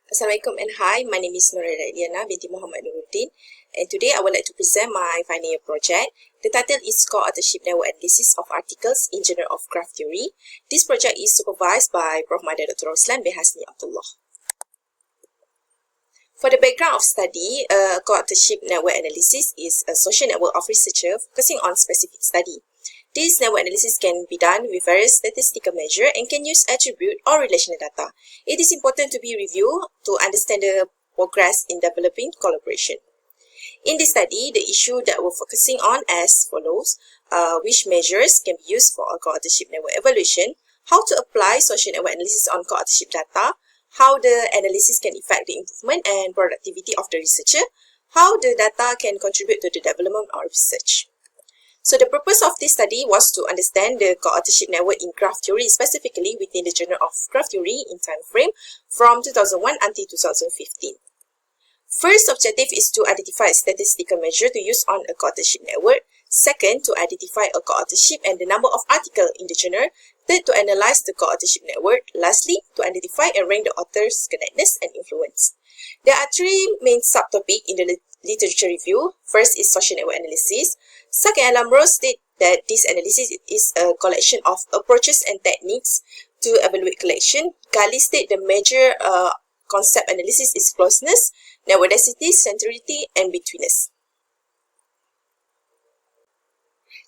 Assalamualaikum and hi, my name is Ilyana binti Mohamad Nuruldin, and today I would like to present my final year project. The title is Authorship Network Analysis of Articles in Journal of Graph Theory. This project is supervised by Prof. Dr. Roslan bin Hasni Abdullah. For the background of study, authorship network analysis is a social network of researchers focusing on specific study. This network analysis can be done with various statistical measures and can use attribute or relational data. It is important to be reviewed to understand the progress in developing collaboration. In this study, the issue that we're focusing on as follows: which measures can be used for a co-authorship network evaluation, how to apply social network analysis on co-authorship data, how the analysis can affect the improvement and productivity of the researcher, how the data can contribute to the development of research. So the purpose of this study was to understand the co-authorship network in graph theory, specifically within the Journal of Graph Theory in time frame from 2001 until 2015. First objective is to identify a statistical measure to use on a co-authorship network. Second, to identify a co-authorship and the number of articles in the journal. Third, to analyze the co-authorship network. Lastly, to identify and rank the author's connectedness and influence. There are three main subtopics in the literature review. First is social network analysis. Second, Alamro state that this analysis is a collection of approaches and techniques to evaluate collection. Gali state the major concept analysis is closeness, network density, centrality, and betweenness.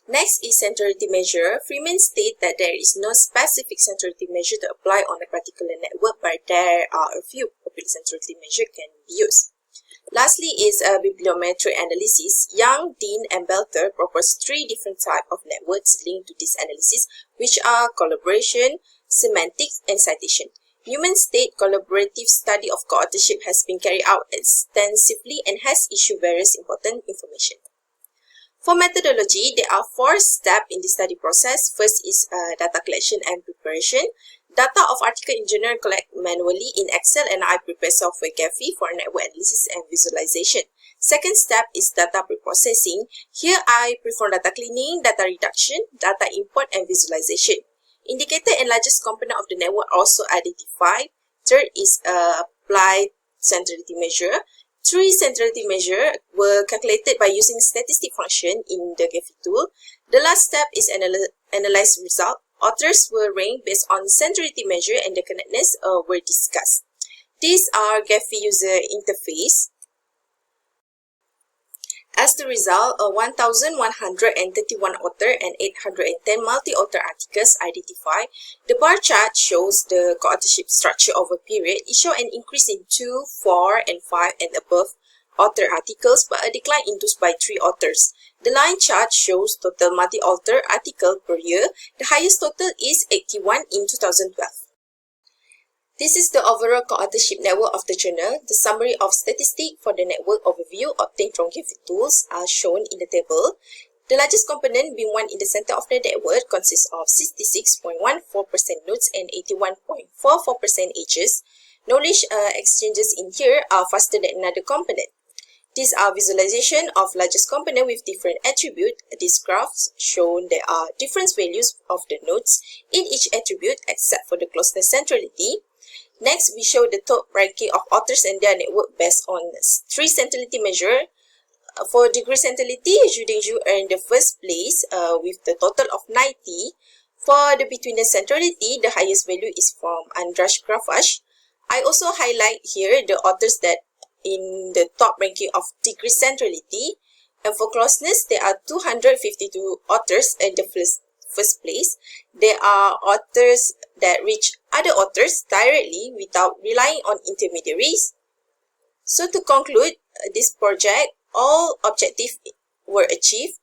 Next is centrality measure. Freeman state that there is no specific centrality measure to apply on a particular network, but there are a few public centrality measures can be used. Lastly is a bibliometric analysis. Young, Dean, and Belter propose three different types of networks linked to this analysis, which are collaboration, semantics, and citation. Newman state collaborative study of co-authorship has been carried out extensively and has issued various important information. For methodology, there are 4 steps in the study process. First is data collection and preparation. Data of article in journal collect manually in Excel, and I prepare software Gephi for network analysis and visualization. Second step is data preprocessing. Here I perform data cleaning, data reduction, data import, and visualization. Indicator and largest component of the network also identified. Third is applied centrality measure. 3 centrality measures were calculated by using statistic function in the Gephi tool. The last step is analyze result. Authors were ranked based on centrality measure and the connectedness were discussed. These are Gephi user interface. As the result, 1,131 author and 810 multi-author articles identified. The bar chart shows the co-authorship structure over period. It shows an increase in 2, 4, and 5 and above author articles, but a decline in those by 3 authors. The line chart shows total multi-author article per year. The highest total is 81 in 2012. This is the overall co-authorship network of the journal. The summary of statistics for the network overview obtained from Gephi tools are shown in the table. The largest component, being one in the center of the network, consists of 66.14% nodes and 81.44% ages. Knowledge exchanges in here are faster than another component. These are visualization of largest component with different attribute. These graphs show there are different values of the nodes in each attribute except for the closeness centrality. Next, we show the top ranking of authors and their network based on 3 centrality measures. For degree centrality, Zhu Dingzhu earned the first place with the total of 90. For the betweenness centrality, the highest value is from Andras Grafash. I also highlight here the authors that in the top ranking of degree centrality. And for closeness, there are 252 authors in the first place. There are authors that reach other authors directly without relying on intermediaries. So to conclude this project, all objectives were achieved.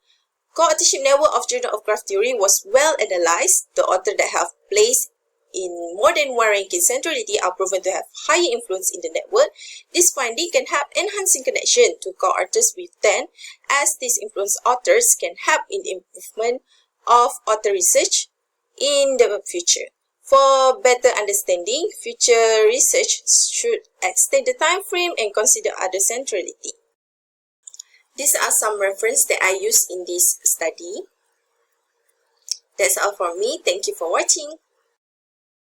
Co-authorship network of Journal of Graph Theory was well analyzed. The authors that have placed in more than one ranking centrality are proven to have higher influence in the network. This finding can help enhancing connection to co-authors with 10, as these influence authors can help in the improvement of author research in the future. For better understanding, future research should extend the time frame and consider other centrality. These are some references that I used in this study. That's all from me. Thank you for watching.